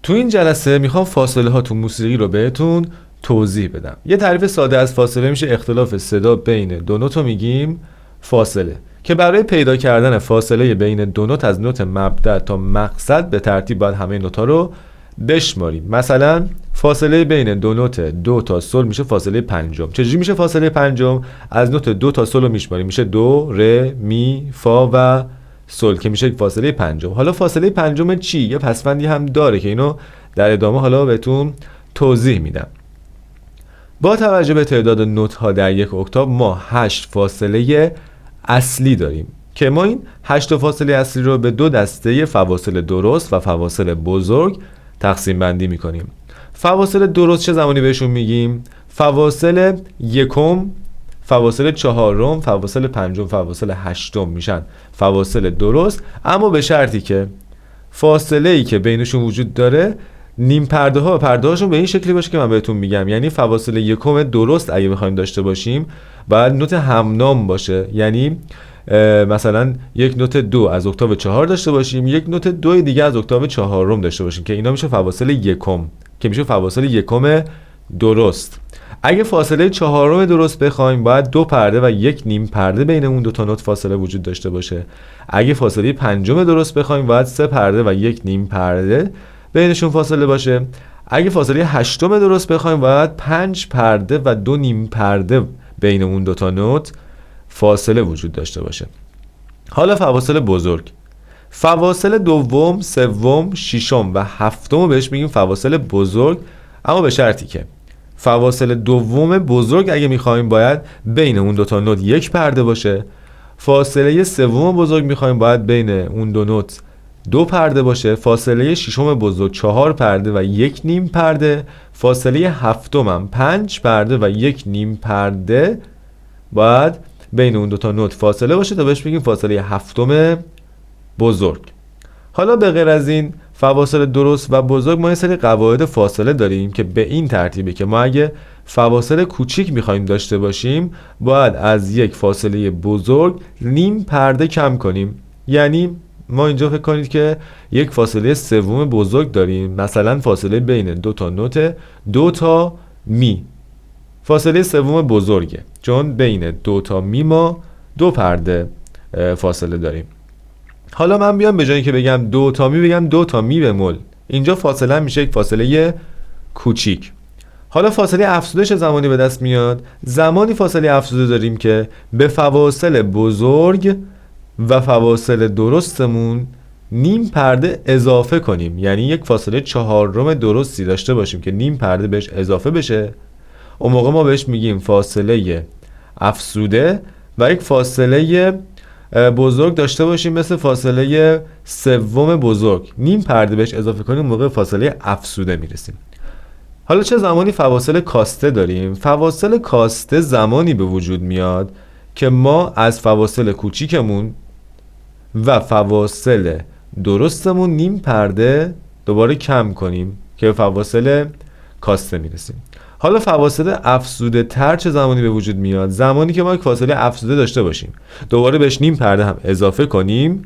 تو این جلسه میخوام فاصله ها تو موسیقی رو بهتون توضیح بدم. یه تعریف ساده از فاصله میشه اختلاف صدا بین دو نوت رو میگیم فاصله، که برای پیدا کردن فاصله بین دو نوت از نوت مبدأ تا مقصد به ترتیب باید همه نوت‌ها رو بشماریم. مثلا فاصله بین دو نوت دو تا سل میشه فاصله پنجم. چجوری میشه فاصله پنجم؟ از نوت دو تا سل رو میشماریم، میشه دو، ره، می، فا و سل که میشه فاصله پنجم. حالا فاصله پنجم چی؟ یه پسوندی هم داره که اینو در ادامه حالا بهتون توضیح میدم. با توجه به تعداد نوت ها در یک اکتاو ما 8 فاصله اصلی داریم که ما این 8 فاصله اصلی رو به دو دسته فواصل درست و فواصل بزرگ تقسیم بندی میکنیم. فواصل درست چه زمانی بهشون میگیم؟ فواصل یکم، فواصل چهارم، فواصل پنجم، فواصل هشتم میشن فواصل درست، اما به شرطی که فاصله ای که بینشون وجود داره نیم پرده ها و پرده هاشون به این شکلی باشه که من بهتون میگم. یعنی فواصل یکم درست اگه بخوایم داشته باشیم باید نوت همنام باشه، یعنی مثلا یک نوت دو از اکتاو 4 داشته باشیم، یک نوت دو دیگه از اکتاو 4 داشته باشیم که اینا میشه فواصل یکم، که میشه فواصل یکم درست. اگه فاصله 4 درست بخوایم باید 2 پرده و یک نیم پرده بین اون دو تا نوت فاصله وجود داشته باشه. اگه فاصله 5 درست بخوایم باید 3 پرده و یک نیم پرده بینشون فاصله باشه. اگه فاصله 8 درست بخوایم باید 5 پرده و 2 نیم پرده بین اون دو تا نوت فاصله وجود داشته باشه. حالا فواصل بزرگ، فواصل دوم، سوم، ششم و هفتم بهش میگیم فواصل بزرگ، اما به شرطی که فواصل دوم بزرگ اگه میخوایم باید بین اون دو تا نوت یک پرده باشه. فاصله سوم بزرگ میخوایم باید بین اون دو نوت 2 پرده باشه. فاصله ششم بزرگ 4 پرده و یک نیم پرده. فاصله هفتم هم 5 پرده و یک نیم پرده باید بین اون دو تا نوت فاصله باشه تا بهش میگیم فاصله هفتم بزرگ. حالا به غیر از این فواصل درست و بزرگ ما یه سری قواعد فاصله داریم که به این ترتیبه که ما اگه فواصل کوچیک میخوایم داشته باشیم باید از یک فاصله بزرگ نیم پرده کم کنیم. یعنی ما اینجا فکر کنید که یک فاصله سوم بزرگ داریم، مثلا فاصله بین دو تا نوت دو تا می، فاصله سوم بزرگه چون بین دو تا می ما 2 پرده فاصله داریم. حالا من بیام به جایی که بگم 2 تا می بگم 2 تا می بمول، اینجا فاصله میشه یک فاصله کوچیک. حالا فاصله افزوده چه زمانی به دست میاد؟ زمانی فاصله افزوده داریم که به فواصل بزرگ و فواصل درستمون نیم پرده اضافه کنیم، یعنی یک فاصله 4 درستی داشته باشیم که نیم پرده بهش اضافه بشه. اون موقع ما بهش میگیم فاصله افزوده. و یک فاصله بزرگ داشته باشیم مثل فاصله سوم بزرگ، نیم پرده بهش اضافه کنیم، موقع فاصله افزوده میرسیم. حالا چه زمانی فواصل کاسته داریم؟ فواصل کاسته زمانی به وجود میاد که ما از فواصل کوچیکمون و فواصل درستمون نیم پرده دوباره کم کنیم که به فواصل کاسته میرسیم. حالا فواصل افزوده تر چه زمانی به وجود میاد؟ زمانی که ما یک فاصله افزوده داشته باشیم دوباره بهش نیم پرده هم اضافه کنیم،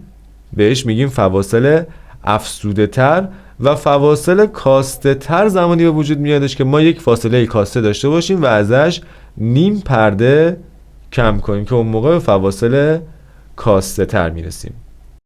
بهش میگیم فواصل افزوده تر. و فواصل کاسته تر زمانی به وجود میادش که ما یک فاصله کاسته داشته باشیم و ازش نیم پرده کم کنیم که اون موقع به فواصل کاسته تر میرسیم.